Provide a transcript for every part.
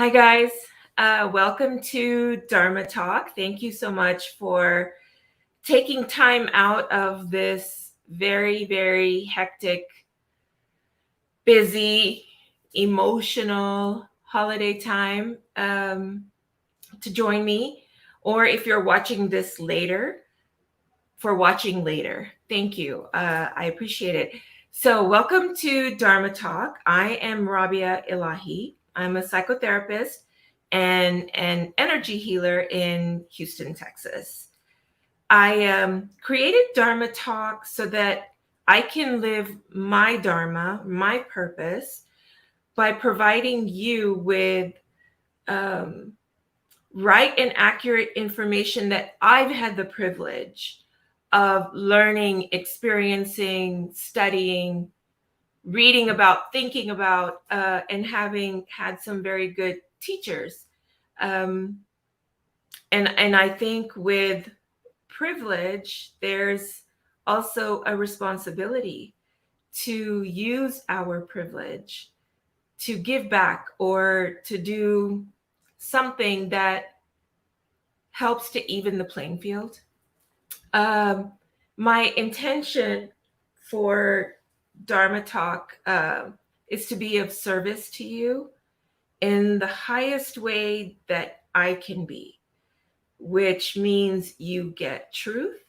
Hi, guys. Welcome to Dharma Talk. Thank you so much for taking time out of this very, very hectic, busy, emotional holiday time to join me. Or if you're watching this later, for watching later. Thank you. I appreciate it. So, welcome to Dharma Talk. I am Rabia Ilahi. I'm a psychotherapist and an energy healer in Houston, Texas. I created Dharma Talk so that I can live my Dharma, my purpose, by providing you with um, right and accurate information that I've had the privilege of learning, experiencing, studying, reading about, thinking about, and having had some very good teachers. Um, and I think with privilege, there's also a responsibility to use our privilege to give back or to do something that helps to even the playing field. Um, my intention for Dharma Talk is to be of service to you in the highest way that I can be, which means you get truth,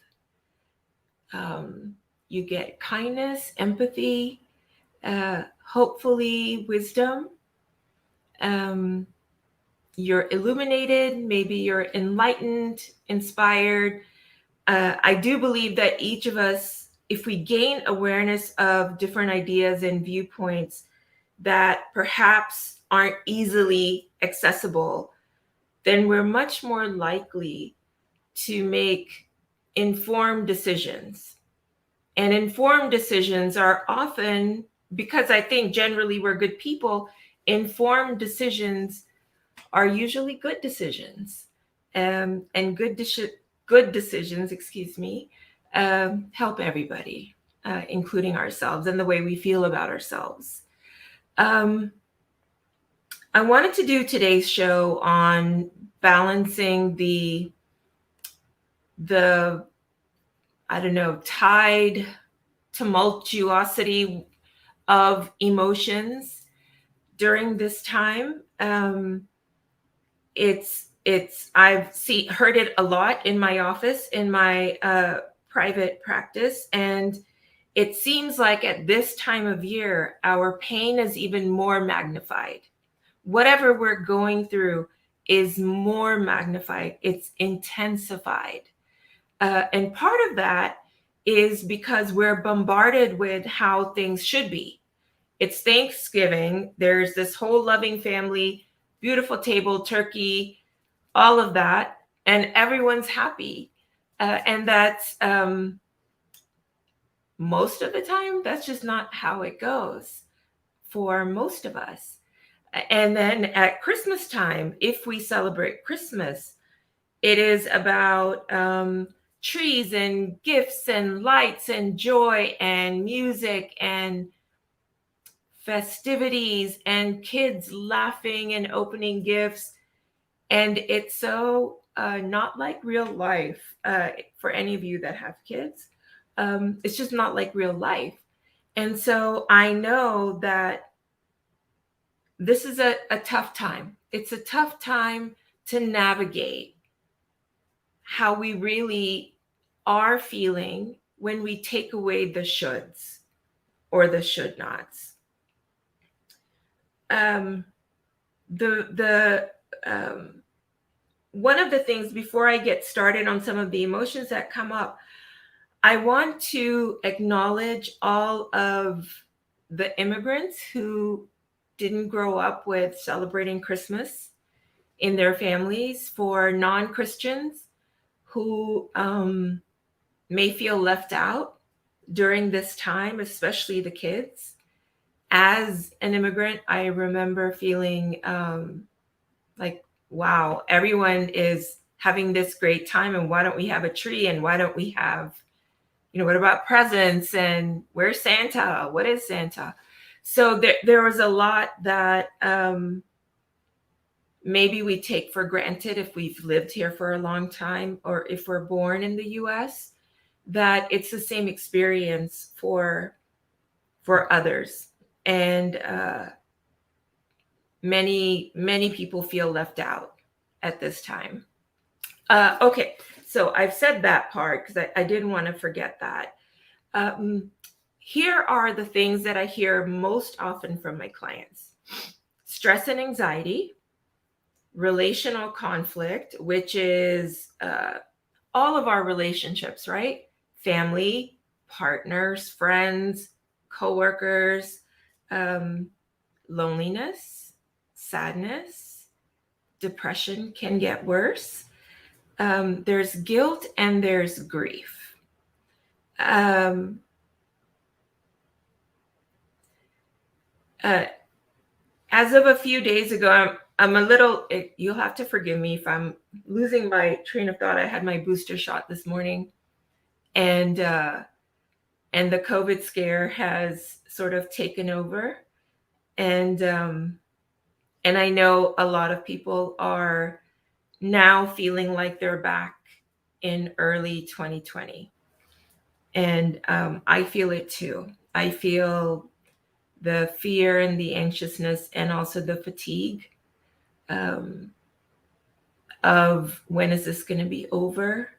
you get kindness, empathy, hopefully wisdom. Um, you're illuminated, maybe you're enlightened, inspired. I do believe that each of us, if we gain awareness of different ideas and viewpoints that perhaps aren't easily accessible, then we're much more likely to make informed decisions. And informed decisions are often, because I think generally we're good people, informed decisions are usually good decisions. And good decisions, excuse me, help everybody, including ourselves and the way we feel about ourselves. Um, I wanted to do today's show on balancing the I don't know, tide, tumultuosity of emotions during this time. I've heard it a lot in my office, in my private practice, and it seems like at this time of year our pain is even more magnified. Whatever we're going through is more magnified, it's intensified. And part of that is because we're bombarded with how things should be. It's Thanksgiving, there's this whole loving family, beautiful table, turkey, all of that, and everyone's happy. And that's most of the time, that's just not how it goes for most of us. And then at Christmas time, if we celebrate Christmas, it is about trees and gifts and lights and joy and music and festivities and kids laughing and opening gifts. And it's so not like real life for any of you that have kids. It's just not like real life. And so I know that this is a tough time. It's a tough time to navigate how we really are feeling when we take away the shoulds or the should nots. The one of the things, before I get started on some of the emotions that come up, I want to acknowledge all of the immigrants who didn't grow up with celebrating Christmas in their families, for non-Christians who may feel left out during this time, especially the kids. As an immigrant, I remember feeling like, wow, everyone is having this great time, and why don't we have a tree? And why don't we have, what about presents? And where's Santa? What is Santa? So there was a lot that maybe we take for granted if we've lived here for a long time or if we're born in the US, that it's the same experience for others. And many people feel left out at this time. Okay, so I've said that part because I didn't want to forget that. Here are the things that I hear most often from my clients: stress and anxiety, relational conflict, which is all of our relationships, right? Family, partners, friends, coworkers, loneliness, sadness, depression can get worse. There's guilt and there's grief. Um, as of a few days ago, I'm a little, you'll have to forgive me if I'm losing my train of thought. I had my booster shot this morning, and the COVID scare has sort of taken over. And I know a lot of people are now feeling like they're back in early 2020. And I feel it too. I feel the fear and the anxiousness and also the fatigue um, of when is this going to be over?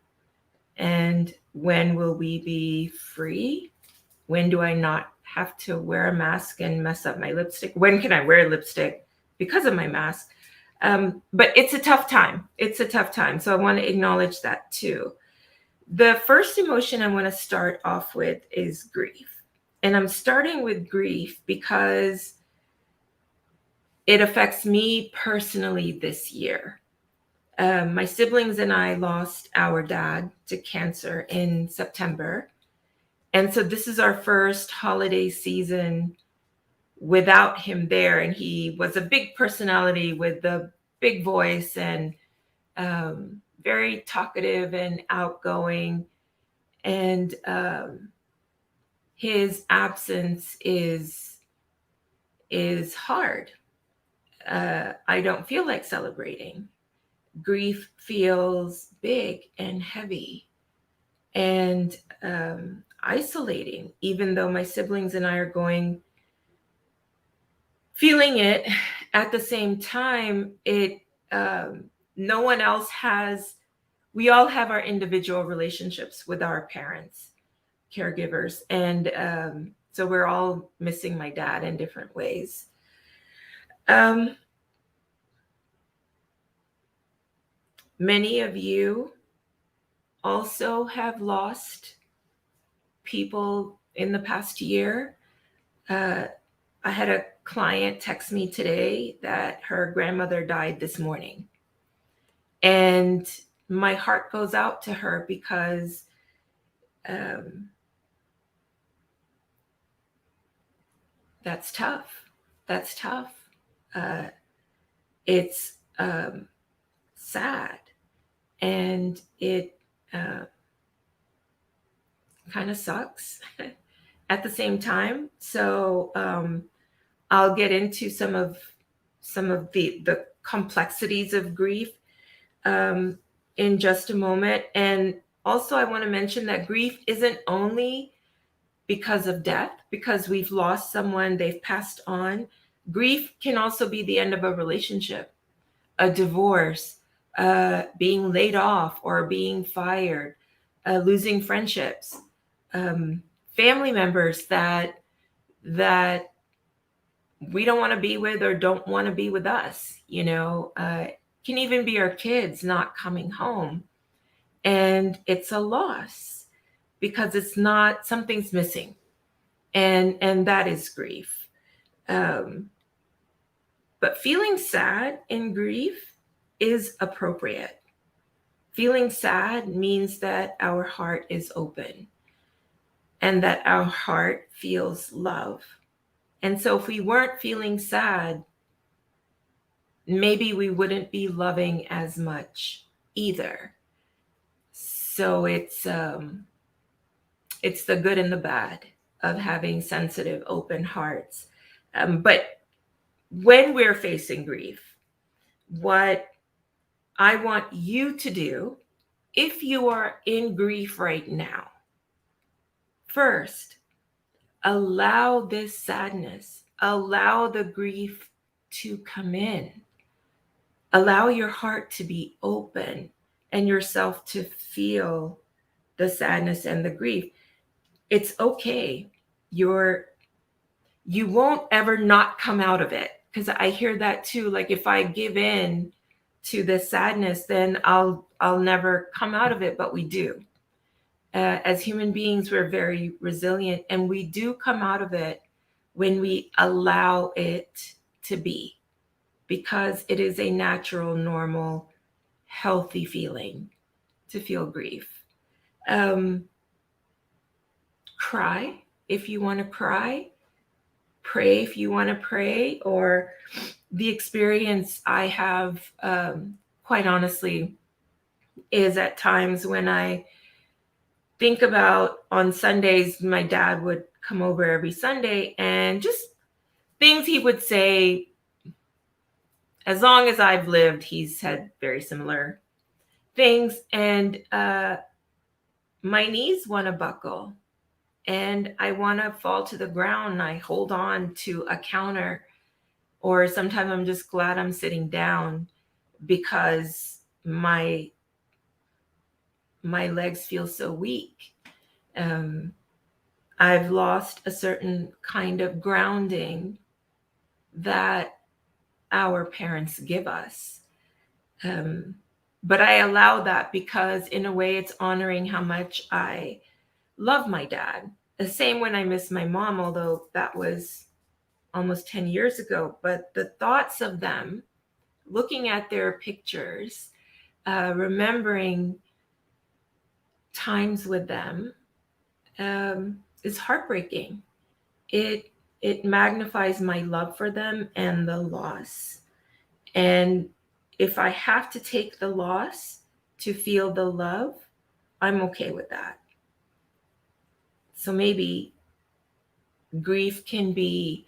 And when will we be free? When do I not have to wear a mask and mess up my lipstick? When can I wear lipstick because of my mask? But it's a tough time. It's a tough time. So I want to acknowledge that too. The first emotion I want to start off with is grief. And I'm starting with grief because it affects me personally this year. My siblings and I lost our dad to cancer in September. And so this is our first holiday season without him there. And he was a big personality with the big voice and very talkative and outgoing. And his absence is hard. I don't feel like celebrating. Grief feels big and heavy and isolating, even though my siblings and I are feeling it at the same time. No one else has, we all have our individual relationships with our parents, caregivers. And so we're all missing my dad in different ways. Many of you also have lost people in the past year. I had a client text me today that her grandmother died this morning. And my heart goes out to her because that's tough. That's tough. It's sad. And it kind of sucks at the same time. So I'll get into some of the complexities of grief in just a moment. And also I want to mention that grief isn't only because of death, because we've lost someone, they've passed on. Grief can also be the end of a relationship, a divorce, being laid off or being fired, losing friendships, family members that we don't want to be with or don't want to be with us. Can even be our kids not coming home, and it's a loss because it's not, something's missing, and that is grief. But feeling sad in grief is appropriate. Feeling sad means that our heart is open and that our heart feels love. And so if we weren't feeling sad, maybe we wouldn't be loving as much either. So it's the good and the bad of having sensitive, open hearts. But when we're facing grief, what I want you to do, if you are in grief right now, first, allow this sadness, allow the grief to come in. Allow your heart to be open and yourself to feel the sadness and the grief. It's okay. You won't ever not come out of it, because I hear that too. Like, if I give in to the sadness, then I'll never come out of it. But we do. As human beings, we're very resilient, and we do come out of it when we allow it to be, because it is a natural, normal, healthy feeling to feel grief. Cry if you want to cry, pray if you want to pray, or the experience I have, quite honestly, is at times when I think about, on Sundays, my dad would come over every Sunday, and just things he would say. As long as I've lived, he's had very similar things. And my knees want to buckle and I want to fall to the ground. I hold on to a counter, or sometimes I'm just glad I'm sitting down because my legs feel so weak. I've lost a certain kind of grounding that our parents give us. But I allow that because, in a way, it's honoring how much I love my dad. The same when I miss my mom, although that was almost 10 years ago. But the thoughts of them, looking at their pictures, remembering times with them, is heartbreaking. It magnifies my love for them and the loss. And if I have to take the loss to feel the love, I'm okay with that. So maybe grief can be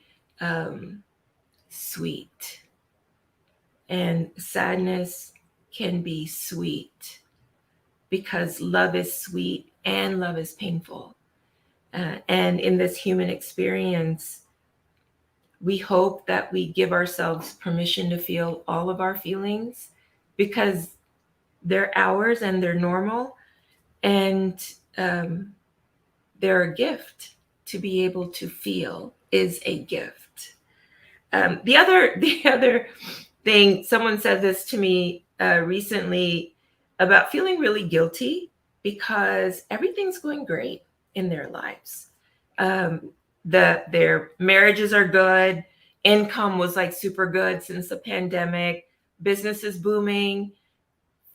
sweet, and sadness can be sweet, because love is sweet and love is painful. And in this human experience, we hope that we give ourselves permission to feel all of our feelings, because they're ours and they're normal, and they're a gift. To be able to feel is a gift. The other thing, someone said this to me recently about feeling really guilty because everything's going great in their lives. Their marriages are good. Income was like super good since the pandemic. Business is booming.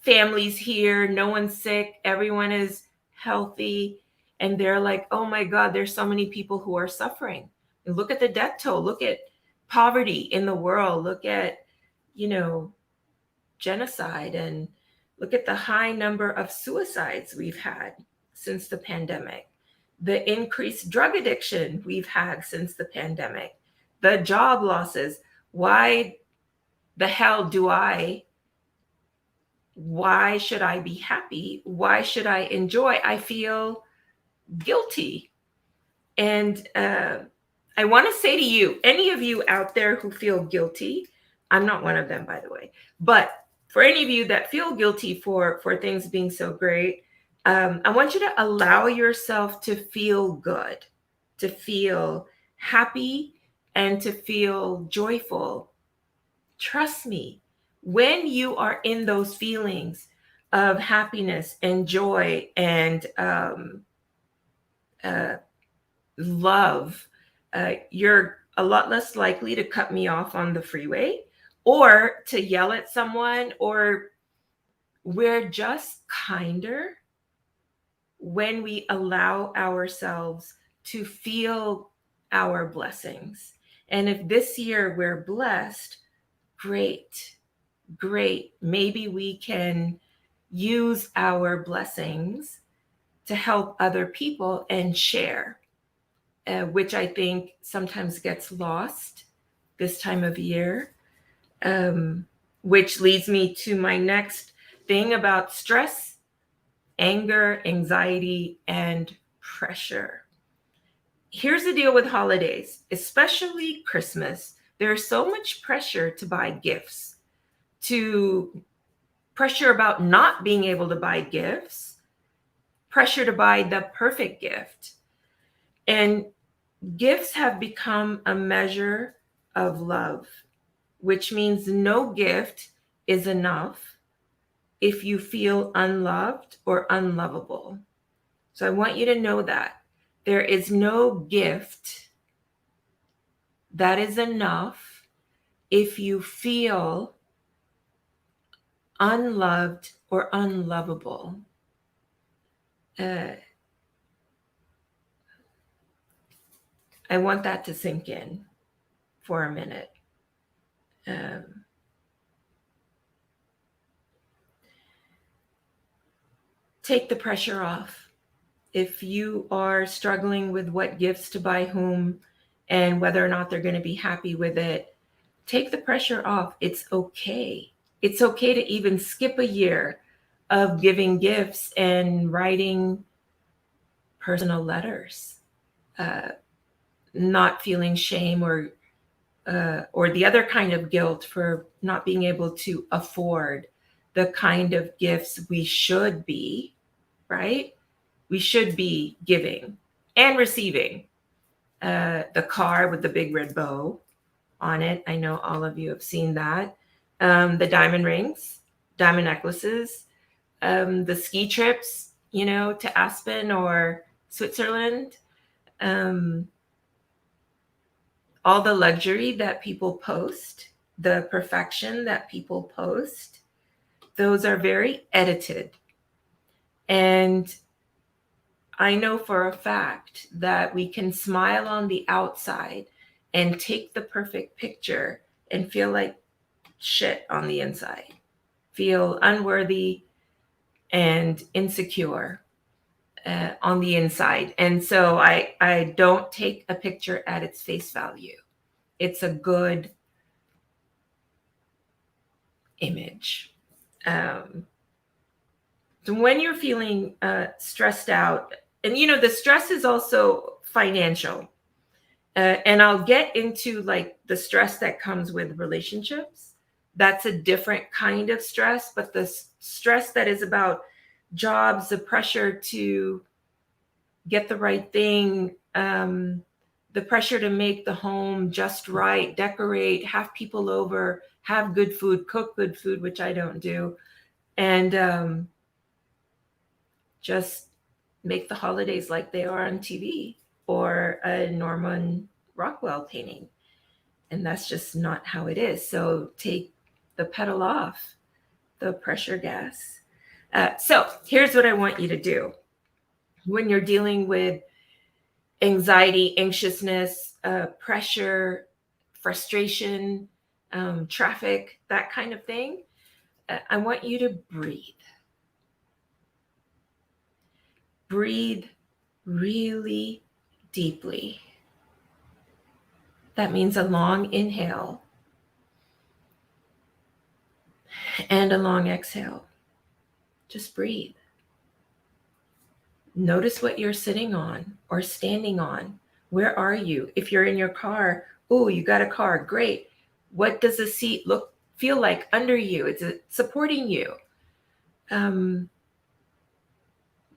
Families here. No one's sick. Everyone is healthy. And they're like, oh my God, there's so many people who are suffering. And look at the death toll. Look at poverty in the world. Look at, genocide, and look at the high number of suicides we've had since the pandemic, the increased drug addiction we've had since the pandemic, the job losses. Why the hell why should I be happy? Why should I enjoy? I feel guilty. And I want to say to you, any of you out there who feel guilty, I'm not one of them, by the way, but for any of you that feel guilty for things being so great, I want you to allow yourself to feel good, to feel happy, and to feel joyful. Trust me, when you are in those feelings of happiness and joy and love, you're a lot less likely to cut me off on the freeway or to yell at someone, or we're just kinder when we allow ourselves to feel our blessings. And if this year we're blessed, great. Maybe we can use our blessings to help other people and share, which I think sometimes gets lost this time of year. which leads me to my next thing about stress, anger, anxiety, and pressure. Here's the deal with holidays, especially Christmas. There's so much pressure to buy gifts, to pressure about not being able to buy gifts, pressure to buy the perfect gift. And gifts have become a measure of love, which means no gift is enough if you feel unloved or unlovable. So I want you to know that there is no gift that is enough if you feel unloved or unlovable. I want that to sink in for a minute. Um, take the pressure off. If you are struggling with what gifts to buy whom and whether or not they're going to be happy with it, take the pressure off. It's okay. It's okay to even skip a year of giving gifts and writing personal letters, uh, not feeling shame or the other kind of guilt for not being able to afford the kind of gifts we should be, right? We should be giving and receiving. The car with the big red bow on it. I know all of you have seen that. The diamond rings, diamond necklaces, the ski trips, to Aspen or Switzerland, um, all the luxury that people post, the perfection that people post, those are very edited. And I know for a fact that we can smile on the outside and take the perfect picture and feel like shit on the inside, feel unworthy and insecure on the inside. And so I don't take a picture at its face value. It's a good image. So when you're feeling stressed out, and the stress is also financial. And I'll get into like the stress that comes with relationships. That's a different kind of stress, but the stress that is about jobs, the pressure to get the right thing, the pressure to make the home just right, decorate, have people over, have good food, cook good food, which I don't do, and just make the holidays like they are on TV or a Norman Rockwell painting. And that's just not how it is. So take the pedal off the pressure gas. So here's what I want you to do when you're dealing with anxiety, anxiousness, pressure, frustration, traffic, that kind of thing. I want you to breathe. Breathe really deeply. That means a long inhale and a long exhale. Just breathe. Notice what you're sitting on or standing on. Where are you? If you're in your car, oh, you got a car, great. What does the seat feel like under you? Is it supporting you?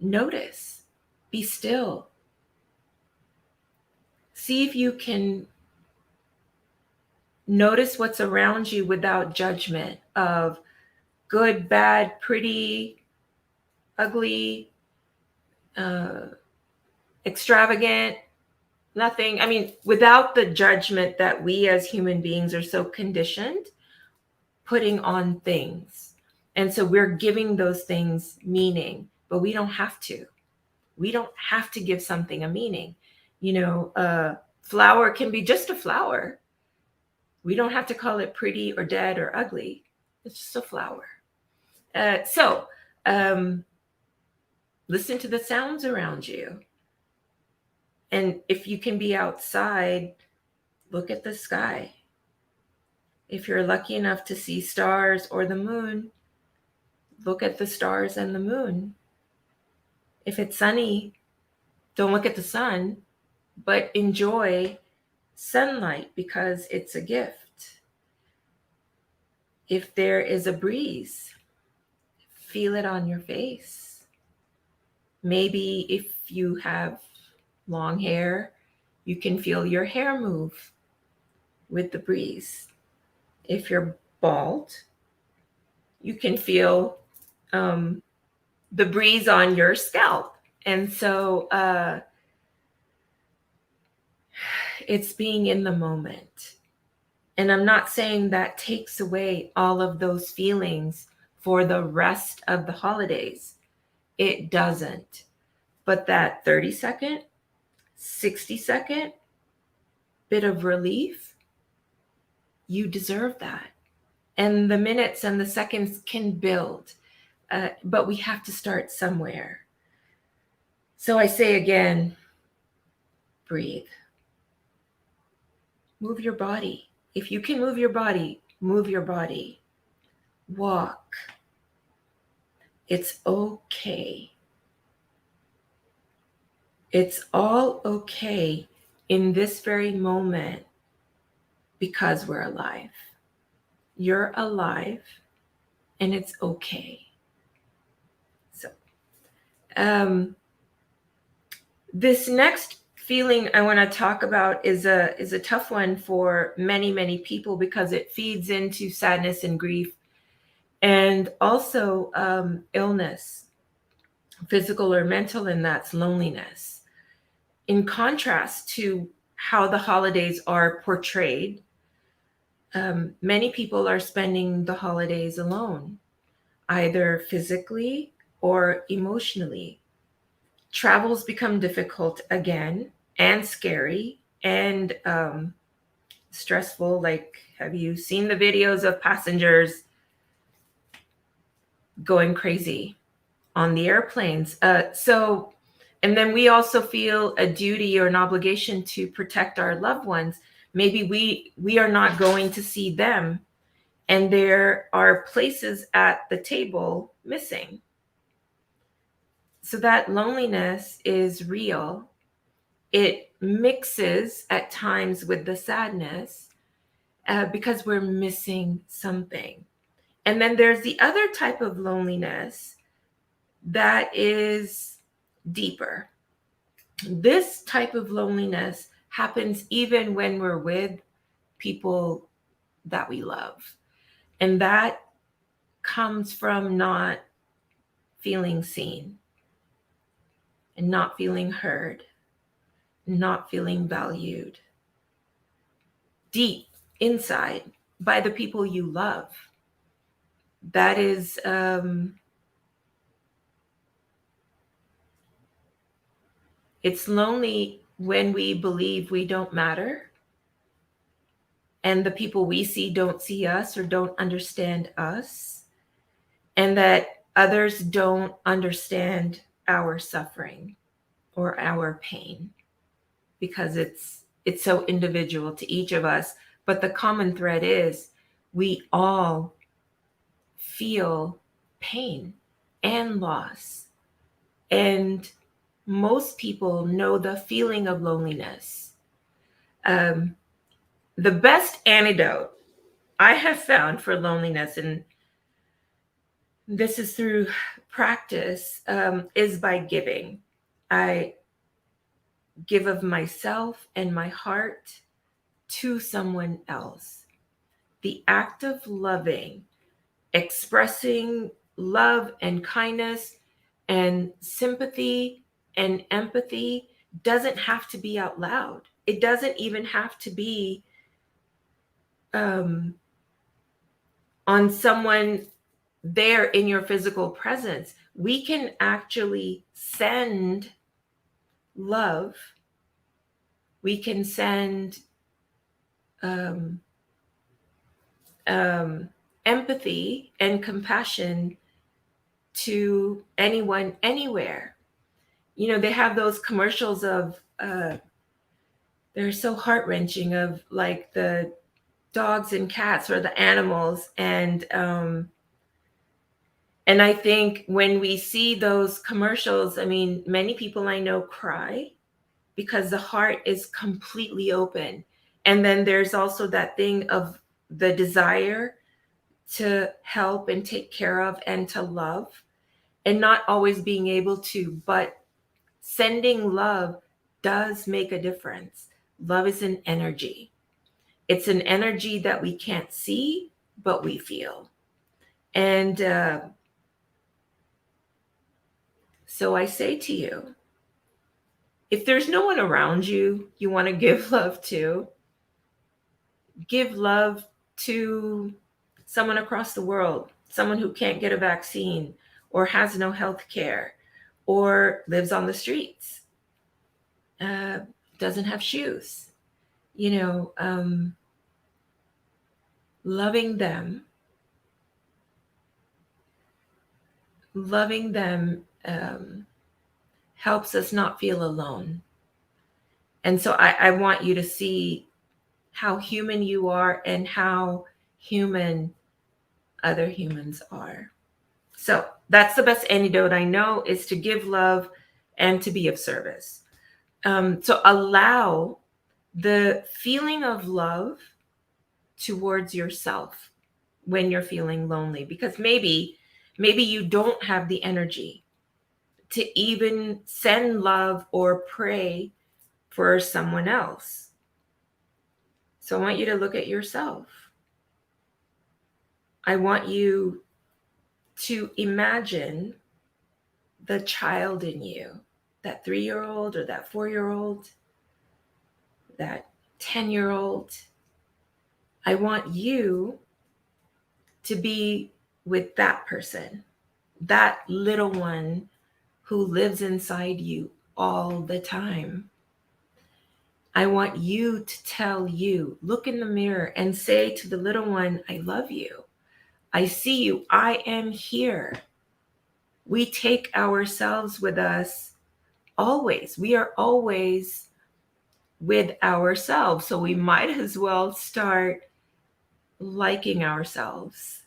Notice. Be still. See if you can notice what's around you without judgment of good, bad, pretty, ugly, extravagant, nothing. I mean, without the judgment that we as human beings are so conditioned putting on things. And so we're giving those things meaning, but we don't have to. We don't have to give something a meaning. A flower can be just a flower. We don't have to call it pretty or dead or ugly. It's just a flower. So listen to the sounds around you. And if you can be outside, look at the sky. If you're lucky enough to see stars or the moon, look at the stars and the moon. If it's sunny, don't look at the sun, but enjoy sunlight because it's a gift. If there is a breeze, feel it on your face. Maybe if you have long hair, you can feel your hair move with the breeze. If you're bald, you can feel the breeze on your scalp. And so it's being in the moment. And I'm not saying that takes away all of those feelings for the rest of the holidays. It doesn't. But that 30-second, 60-second bit of relief, you deserve that. And the minutes and the seconds can build, but we have to start somewhere. So I say again, breathe. Move your body. If you can move your body, move your body. Walk. It's okay. It's all okay in this very moment because we're alive. You're alive and it's okay. So, this next feeling I want to talk about is a tough one for many people because it feeds into sadness and grief, and also illness, physical or mental, and that's loneliness. In contrast to how the holidays are portrayed, many people are spending the holidays alone, either physically or emotionally. Travels become difficult again and scary and stressful. Like, have you seen the videos of passengers going crazy on the airplanes? And then we also feel a duty or an obligation to protect our loved ones. Maybe we are not going to see them, and there are places at the table missing. So that loneliness is real. It mixes at times with the sadness because we're missing something. And then there's the other type of loneliness that is deeper. This type of loneliness happens even when we're with people that we love. And that comes from not feeling seen and not feeling heard, not feeling valued deep inside by the people you love. That is it's lonely when we believe we don't matter and the people we see don't see us or don't understand us, and that others don't understand our suffering or our pain because it's so individual to each of us. But the common thread is we all feel pain and loss. And most people know the feeling of loneliness. The best antidote I have found for loneliness, and this is through practice, is by giving. I give of myself and my heart to someone else. The act of loving, expressing love and kindness and sympathy and empathy doesn't have to be out loud. It doesn't even have to be on someone there in your physical presence. We can actually send love. We can send empathy and compassion to anyone, anywhere. You know, they have those commercials of, they're so heart-wrenching, of like the dogs and cats or the animals. And I think when we see those commercials, I mean, many people I know cry because the heart is completely open. And then there's also that thing of the desire to help and take care of and to love, and not always being able to, but sending love does make a difference. Love is an energy. It's an energy that we can't see, but we feel. And so I say to you, if there's no one around you you want to give love to, give love to someone across the world, someone who can't get a vaccine or has no health care or lives on the streets, uh, doesn't have shoes. You know, loving them, loving them helps us not feel alone. And so I want you to see how human you are and how human other humans are. So that's the best antidote I know, is to give love and to be of service. So allow the feeling of love towards yourself when you're feeling lonely, because maybe you don't have the energy to even send love or pray for someone else. So I want you to look at yourself. I want you to imagine the child in you, that 3-year-old or that 4-year-old, that 10-year-old. I want you to be with that person, that little one who lives inside you all the time. I want you to tell you, look in the mirror and say to the little one, I love you. I see you. I am here. We take ourselves with us always. We are always with ourselves. So we might as well start liking ourselves.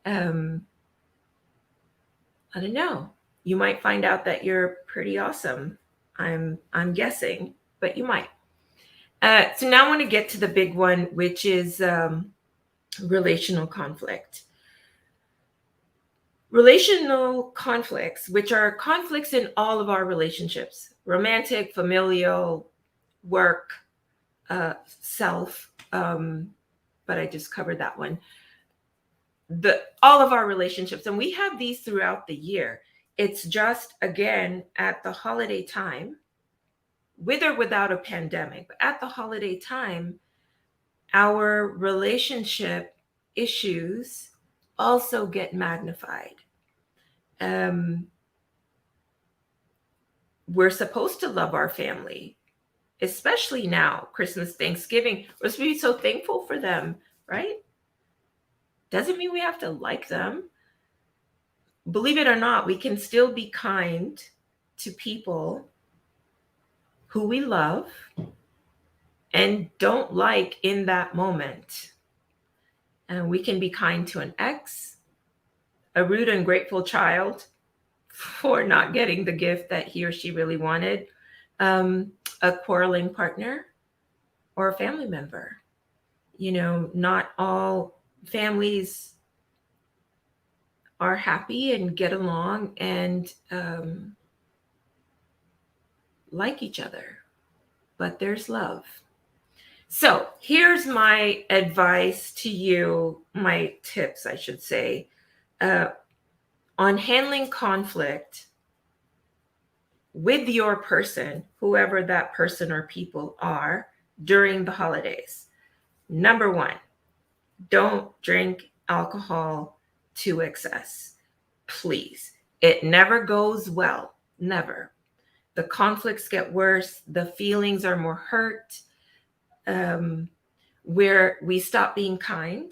I don't know. You might find out that you're pretty awesome. I'm guessing, but you might. So now I want to get to the big one, which is relational conflict. Relational conflicts, which are conflicts in all of our relationships, romantic, familial, work, self, but I just covered that one. All of our relationships, and we have these throughout the year. It's just, again, at the holiday time, with or without a pandemic, but at the holiday time, our relationship issues also get magnified. We're supposed to love our family, especially now, Christmas, Thanksgiving. We're supposed to be so thankful for them, right? Doesn't mean we have to like them. Believe it or not, we can still be kind to people who we love and don't like in that moment. And we can be kind to an ex, a rude and grateful child for not getting the gift that he or she really wanted, a quarreling partner, or a family member. You know, not all families are happy and get along and like each other, but there's love. So here's my advice to you, my tips, I should say, on handling conflict with your person, whoever that person or people are, during the holidays. Number one, don't drink alcohol to excess. Please. It never goes well. Never. The conflicts get worse. The feelings are more hurt. Where we stop being kind.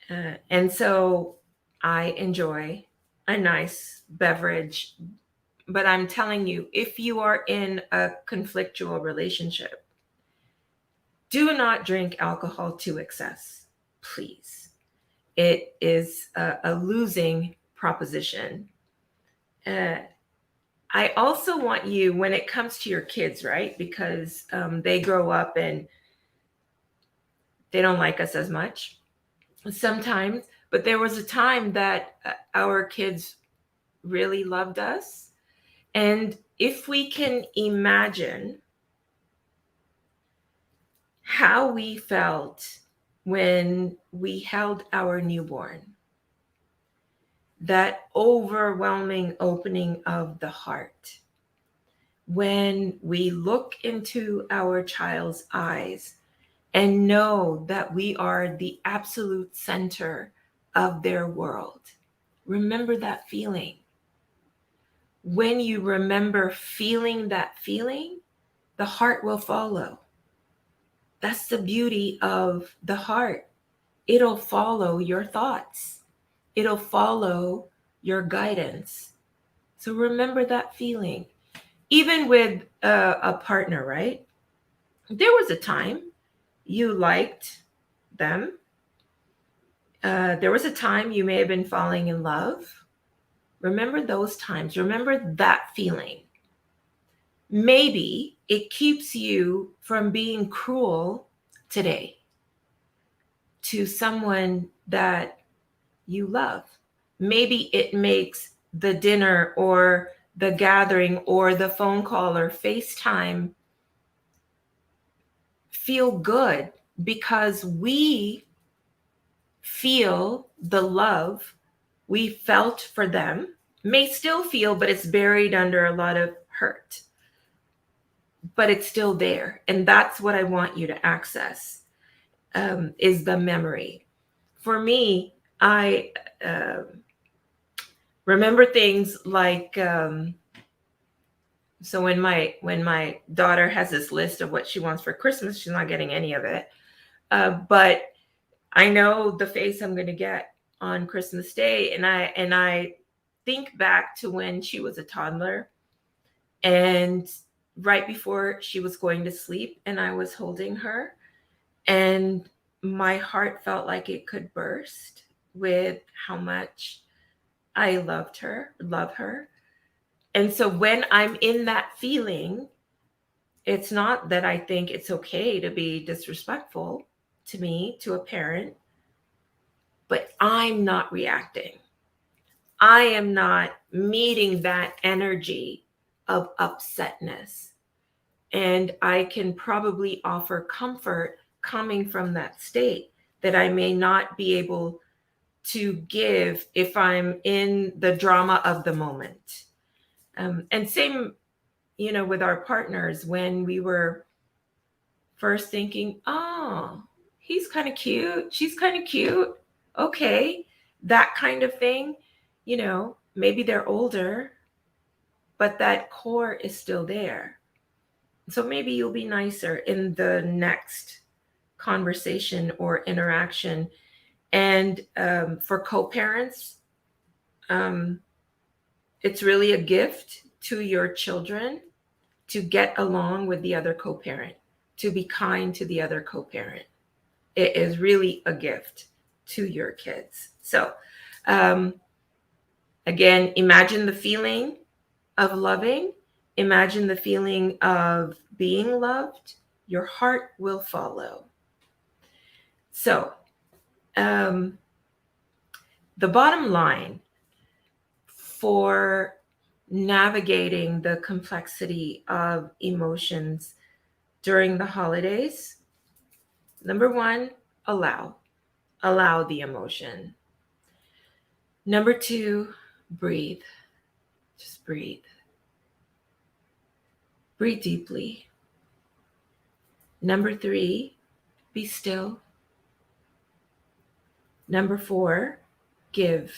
And so I enjoy a nice beverage. But I'm telling you, if you are in a conflictual relationship, Do not drink alcohol to excess, please. It is a losing proposition. Uh, I also want you, when it comes to your kids, right? Because they grow up and they don't like us as much sometimes. But there was a time that our kids really loved us. And if we can imagine how we felt when we held our newborn, that overwhelming opening of the heart, when we look into our child's eyes and know that we are the absolute center of their world. Remember that feeling. When you remember feeling that feeling, the heart will follow. That's the beauty of the heart. It'll follow your thoughts, it'll follow your guidance. So remember that feeling. Even with a partner, right? There was a time you liked them. There was a time you may have been falling in love. Remember those times. Remember that feeling. Maybe it keeps you from being cruel today to someone that you love. Maybe it makes the dinner or the gathering or the phone call or FaceTime feel good because we feel the love we felt for them, may still feel, but it's buried under a lot of hurt. But it's still there. And that's what I want you to access, is the memory. For me, I remember things like, so when my daughter has this list of what she wants for Christmas, she's not getting any of it. But I know the face I'm going to get on Christmas Day, and I think back to when she was a toddler, and right before she was going to sleep, and I was holding her, and my heart felt like it could burst with how much I love her. And so when I'm in that feeling, it's not that I think it's okay to be disrespectful to me, to a parent, but I'm not reacting. I am not meeting that energy of upsetness. And I can probably offer comfort coming from that state that I may not be able to give if I'm in the drama of the moment. And same, with our partners, when we were first thinking, oh, he's kind of cute, she's kind of cute, okay, that kind of thing. Maybe they're older, but that core is still there. So maybe you'll be nicer in the next conversation or interaction. And for co-parents, it's really a gift to your children to get along with the other co-parent, to be kind to the other co-parent. It is really a gift to your kids. So again, imagine the feeling of loving. Imagine the feeling of being loved. Your heart will follow. So the bottom line for navigating the complexity of emotions during the holidays, number one, allow the emotion. Number two, breathe. Just breathe. Breathe deeply. Number three, be still. Number four, give.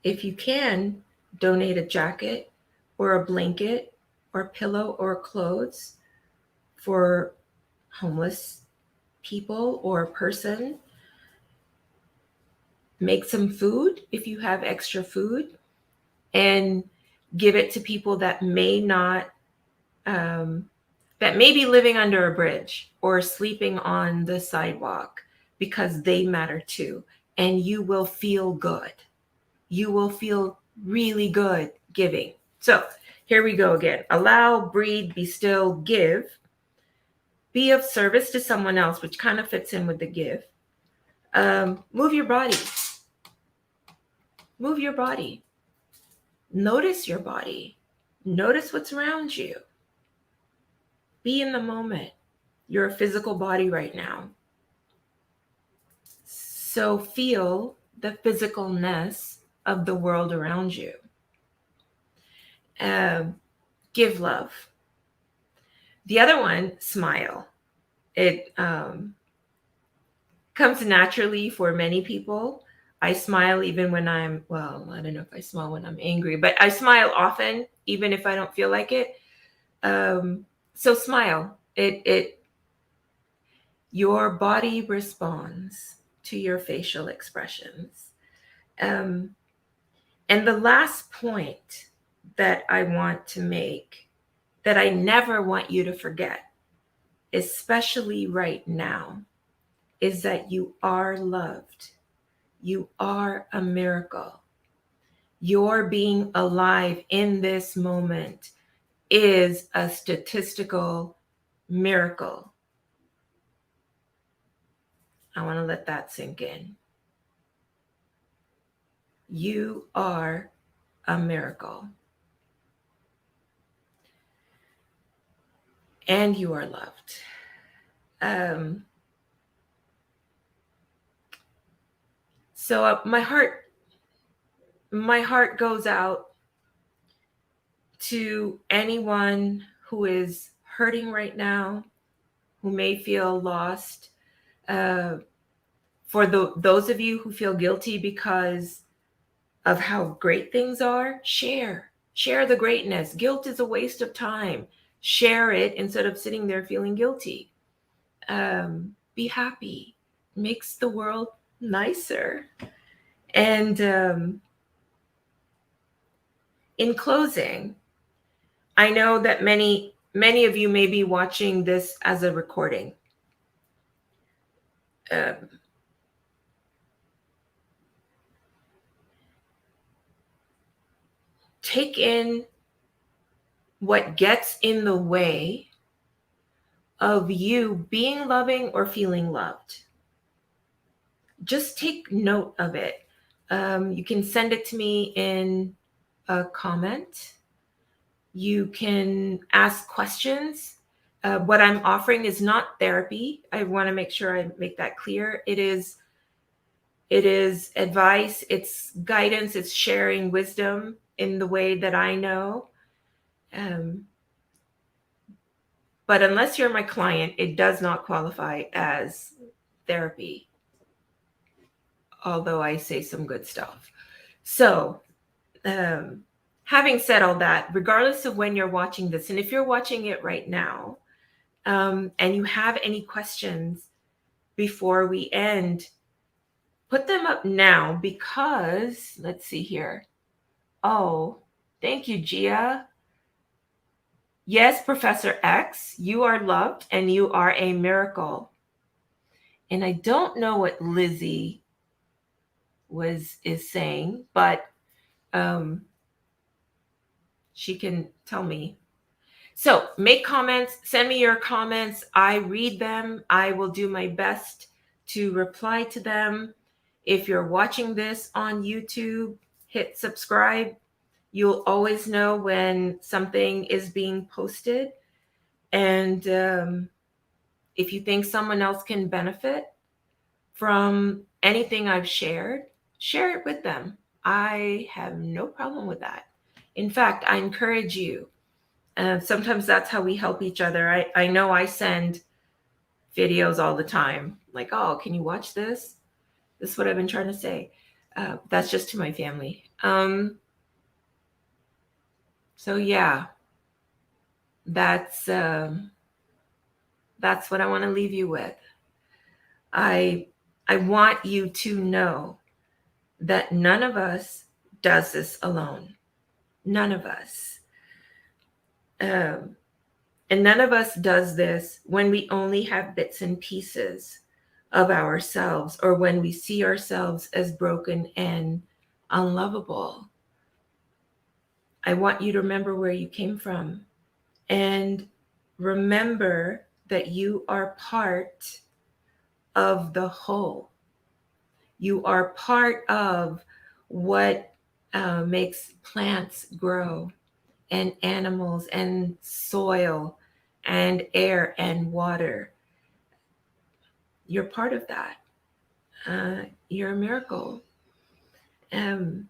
If you can, donate a jacket or a blanket or pillow or clothes for homeless people or a person. Make some food if you have extra food and give it to people that may not that may be living under a bridge or sleeping on the sidewalk, because they matter too. And you will feel good. You will feel really good giving. So here we go again. Allow, breathe, be still, give. Be of service to someone else, which kind of fits in with the give. Move your body. Move your body. Notice your body. Notice what's around you. Be in the moment. You're a physical body right now. So feel the physicalness of the world around you. Give love. The other one, smile. It comes naturally for many people. I smile even when I don't know if I smile when I'm angry, but I smile often, even if I don't feel like it. So smile. Your body responds to your facial expressions. And the last point that I want to make, that I never want you to forget, especially right now, is that you are loved. You are a miracle. Your being alive in this moment is a statistical miracle. I want to let that sink in. You are a miracle. And you are loved. So my heart goes out to anyone who is hurting right now, who may feel lost. For those of you who feel guilty because of how great things are, share the greatness. Guilt is a waste of time. Share it instead of sitting there feeling guilty. Be happy. Makes the world nicer. And in closing, I know that many of you may be watching this as a recording. Take in what gets in the way of you being loving or feeling loved. Just take note of it. You can send it to me in a comment. You can ask questions. What I'm offering is not therapy. I want to make sure I make that clear. It is advice, it's guidance, it's sharing wisdom in the way that I know. But unless you're my client, it does not qualify as therapy, although I say some good stuff. So, having said all that, regardless of when you're watching this, and if you're watching it right now, and you have any questions before we end, put them up now, because let's see here. Oh, thank you, Gia. Yes, Professor X, you are loved and you are a miracle. And I don't know what Lizzie is saying, but she can tell me. So make comments, send me your comments. I read them. I will do my best to reply to them. If you're watching this on YouTube, hit subscribe. You'll always know when something is being posted. And if you think someone else can benefit from anything I've shared, share it with them. I have no problem with that. In fact, I encourage you. Sometimes that's how we help each other. I know I send videos all the time, like, oh, can you watch this? This is what I've been trying to say. That's just to my family. So yeah, that's what I want to leave you with. I want you to know that none of us does this alone. None of us. And And none of us does this when we only have bits and pieces of ourselves, or when we see ourselves as broken and unlovable. I want you to remember where you came from, and remember that you are part of the whole. You are part of what makes plants grow, and animals, and soil, and air, and water. You're part of that. You're a miracle. Um,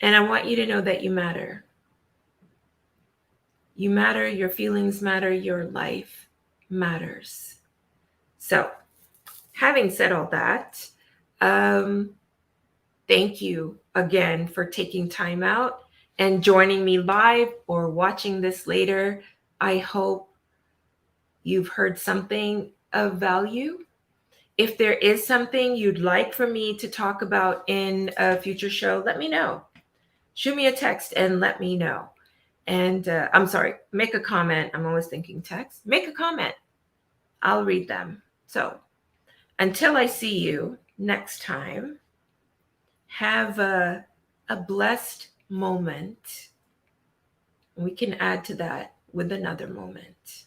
and I want you to know that you matter. You matter, your feelings matter, your life matters. So, having said all that, um, thank you again for taking time out and joining me live or watching this later. I hope you've heard something of value. If there is something you'd like for me to talk about in a future show, let me know. Shoot me a text and let me know. And I'm sorry, make a comment. I'm always thinking text. Make a comment. I'll read them. So until I see you next time, have a blessed moment. We can add to that with another moment.